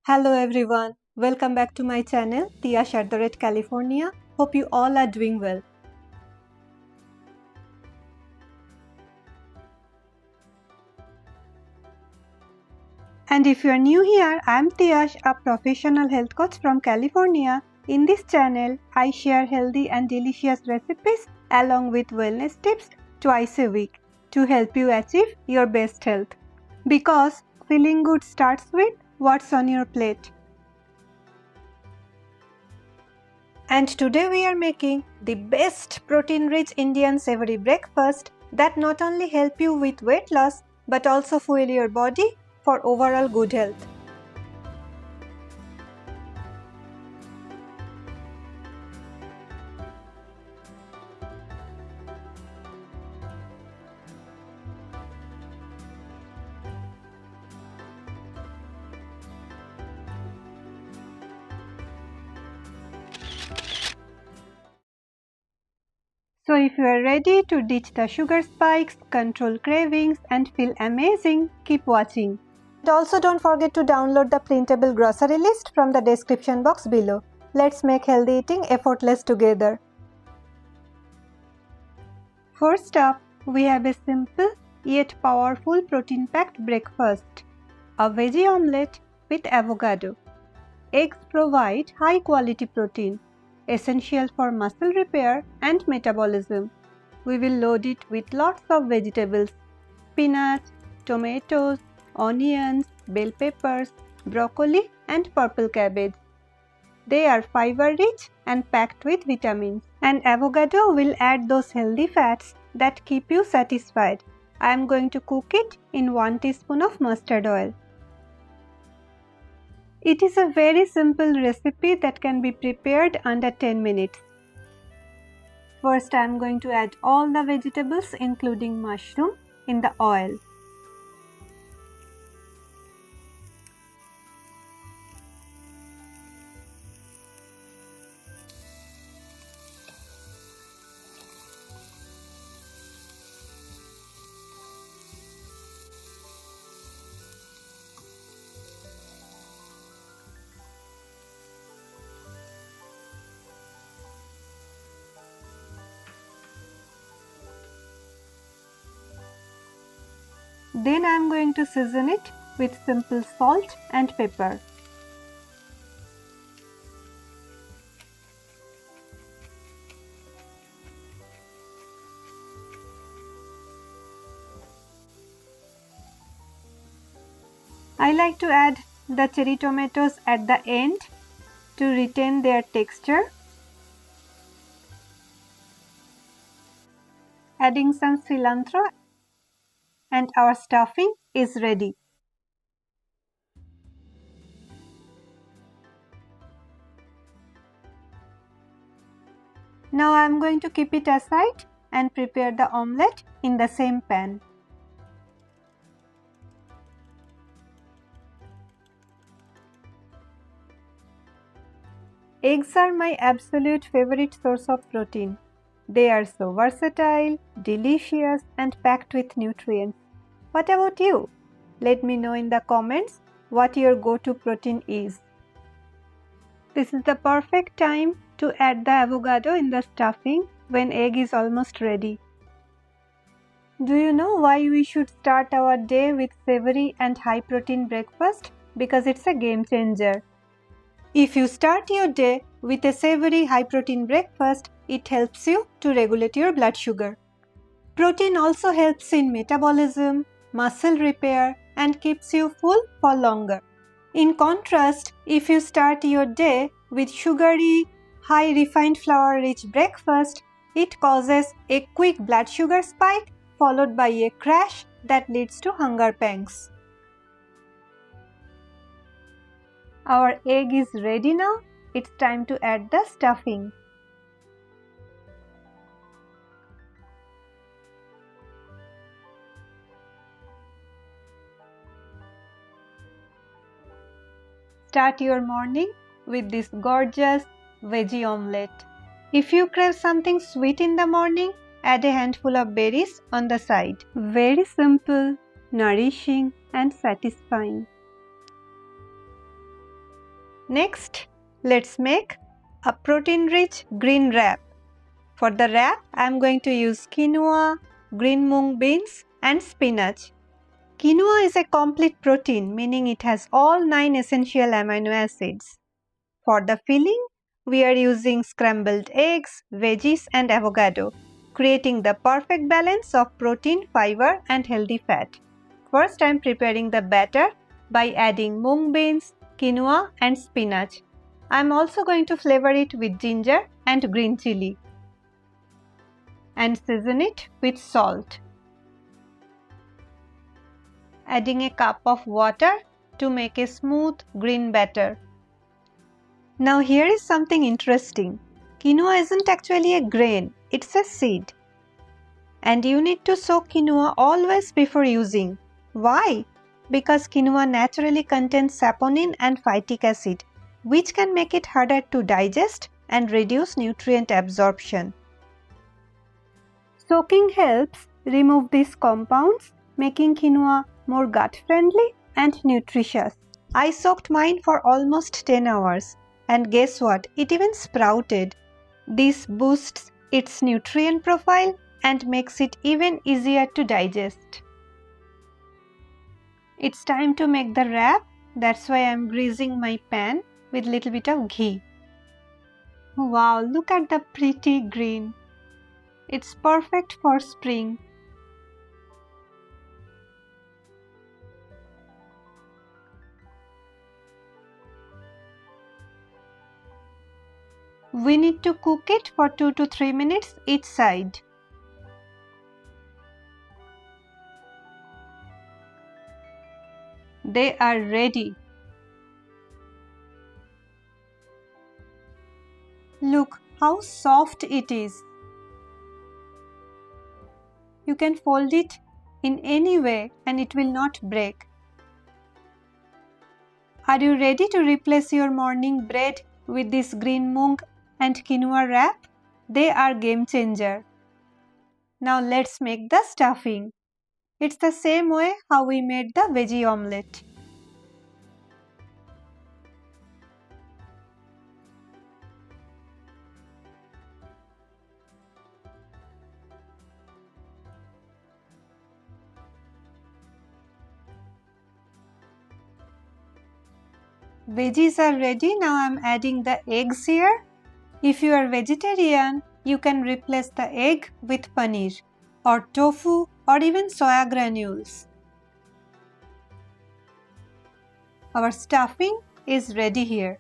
Hello everyone, welcome back to my channel California. Hope you all are doing well. And if you are new here, I am Tiash, a professional health coach from California. In this channel, I share healthy and delicious recipes along with wellness tips twice a week to help you achieve your best health. Because feeling good starts with what's on your plate. And today we are making the best protein-rich Indian savory breakfast that not only help you with weight loss but also fuel your body for overall good health. So if you are ready to ditch the sugar spikes, control cravings and feel amazing, keep watching. And also don't forget to download the printable grocery list from the description box below. Let's make healthy eating effortless together. First up, we have a simple yet powerful protein-packed breakfast. A veggie omelette with avocado. Eggs provide high-quality protein, essential for muscle repair and metabolism. We will load it with lots of vegetables, spinach, tomatoes, onions, bell peppers, broccoli and purple cabbage. They are fiber-rich and packed with vitamins. And avocado will add those healthy fats that keep you satisfied. I am going to cook it in 1 teaspoon of mustard oil. It is a very simple recipe that can be prepared under 10 minutes. First, I am going to add all the vegetables including mushroom in the oil. Then I am going to season it with simple salt and pepper. I like to add the cherry tomatoes at the end to retain their texture. Adding some cilantro and our stuffing is ready. Now I am going to keep it aside and prepare the omelette in the same pan. Eggs are my absolute favorite source of protein. They are so versatile, delicious and packed with nutrients. What about you? Let me know in the comments what your go-to protein is. This is the perfect time to add the avocado in the stuffing when egg is almost ready. Do you know why we should start our day with savory and high-protein breakfast? Because it's a game changer. If you start your day with a savory high-protein breakfast, it helps you to regulate your blood sugar. Protein also helps in metabolism, muscle repair, and keeps you full for longer. In contrast, if you start your day with sugary, high refined flour-rich breakfast, it causes a quick blood sugar spike followed by a crash that leads to hunger pangs. Our egg is ready now. It's time to add the stuffing. Start your morning with this gorgeous veggie omelette. If you crave something sweet in the morning, add a handful of berries on the side. Very simple, nourishing and satisfying. Next, let's make a protein-rich green wrap. For the wrap, I am going to use quinoa, green mung beans and spinach. Quinoa is a complete protein, meaning it has all 9 essential amino acids. For the filling, we are using scrambled eggs, veggies and avocado, creating the perfect balance of protein, fiber and healthy fat. First, I am preparing the batter by adding mung beans, quinoa and spinach. I am also going to flavor it with ginger and green chili and season it with salt. Adding a cup of water to make a smooth green batter. Now here is something interesting. Quinoa isn't actually a grain, it's a seed. And you need to soak quinoa always before using. Why? Because quinoa naturally contains saponin and phytic acid, which can make it harder to digest and reduce nutrient absorption. Soaking helps remove these compounds, making quinoa more gut-friendly and nutritious. I soaked mine for almost 10 hours. And guess what? It even sprouted. This boosts its nutrient profile and makes it even easier to digest. It's time to make the wrap. That's why I'm greasing my pan with a little bit of ghee. Wow, look at the pretty green. It's perfect for spring. We need to cook it for 2 to 3 minutes each side. They are ready. Look how soft it is. You can fold it in any way and it will not break. Are you ready to replace your morning bread with this green mung and quinoa wrap? They are game changer. Now let's make the stuffing. It's the same way how we made the veggie omelette. Veggies are ready. Now I'm adding the eggs here. If you are vegetarian, you can replace the egg with paneer or tofu or even soya granules. Our stuffing is ready here.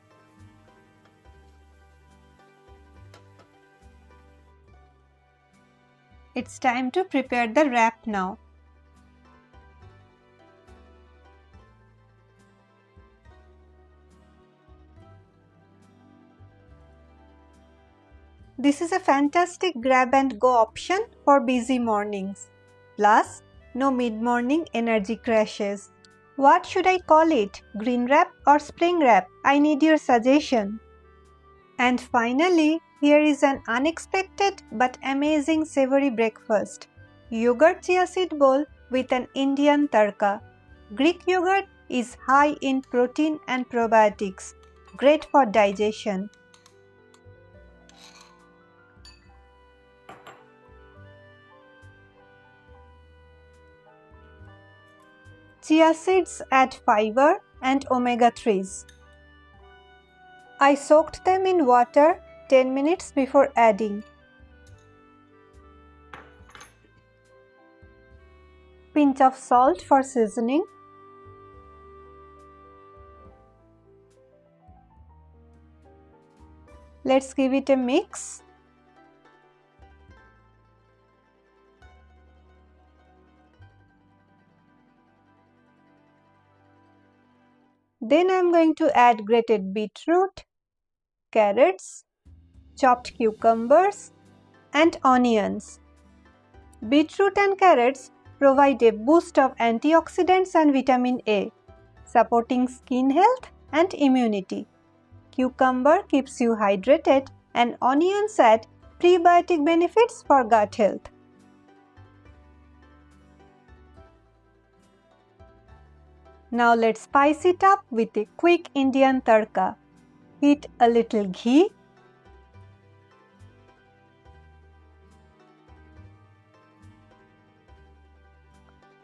It's time to prepare the wrap now. This is a fantastic grab and go option for busy mornings. Plus, no mid-morning energy crashes. What should I call it? Green wrap or spring wrap? I need your suggestion. And finally, here is an unexpected but amazing savory breakfast. Yogurt chia seed bowl with an Indian tarka. Greek yogurt is high in protein and probiotics, great for digestion. Chia seeds add fiber and omega-3s. I soaked them in water 10 minutes before adding. Pinch of salt for seasoning. Let's give it a mix. Then I am going to add grated beetroot, carrots, chopped cucumbers and onions. Beetroot and carrots provide a boost of antioxidants and vitamin A, supporting skin health and immunity. Cucumber keeps you hydrated and onions add prebiotic benefits for gut health. Now let's spice it up with a quick Indian tarka. Heat a little ghee.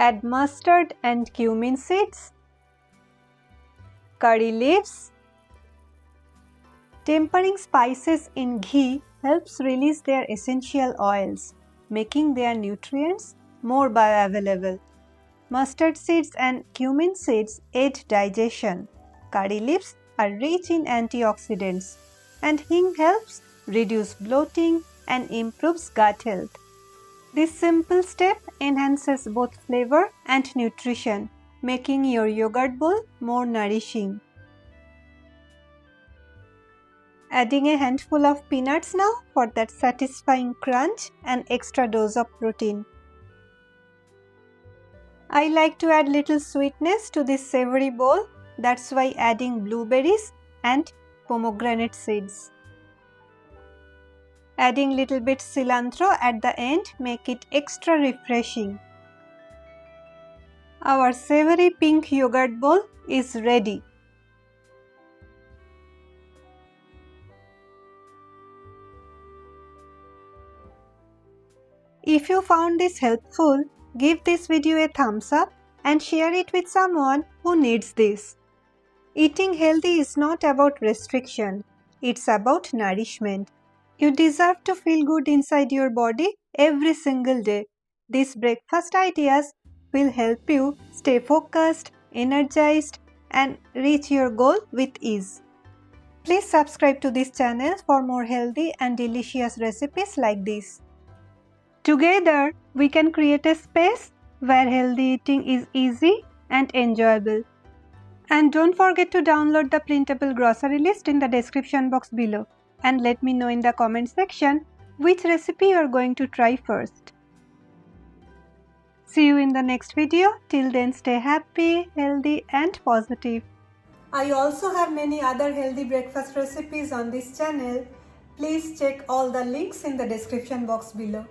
Add mustard and cumin seeds, curry leaves. Tempering spices in ghee helps release their essential oils, making their nutrients more bioavailable. Mustard seeds and cumin seeds aid digestion. Curry leaves are rich in antioxidants, and hing helps reduce bloating and improves gut health. This simple step enhances both flavor and nutrition, making your yogurt bowl more nourishing. Adding a handful of peanuts now for that satisfying crunch and extra dose of protein. I like to add little sweetness to this savory bowl, that's why adding blueberries and pomegranate seeds. Adding little bit cilantro at the end make it extra refreshing. Our savory pink yogurt bowl is ready. If you found this helpful, give this video a thumbs up and share it with someone who needs this. Eating healthy is not about restriction, it's about nourishment. You deserve to feel good inside your body every single day. These breakfast ideas will help you stay focused, energized, and reach your goal with ease. Please subscribe to this channel for more healthy and delicious recipes like this. Together, we can create a space where healthy eating is easy and enjoyable. And don't forget to download the printable grocery list in the description box below and let me know in the comment section which recipe you are going to try first. See you in the next video. Till then, stay happy, healthy and positive. I also have many other healthy breakfast recipes on this channel. Please check all the links in the description box below.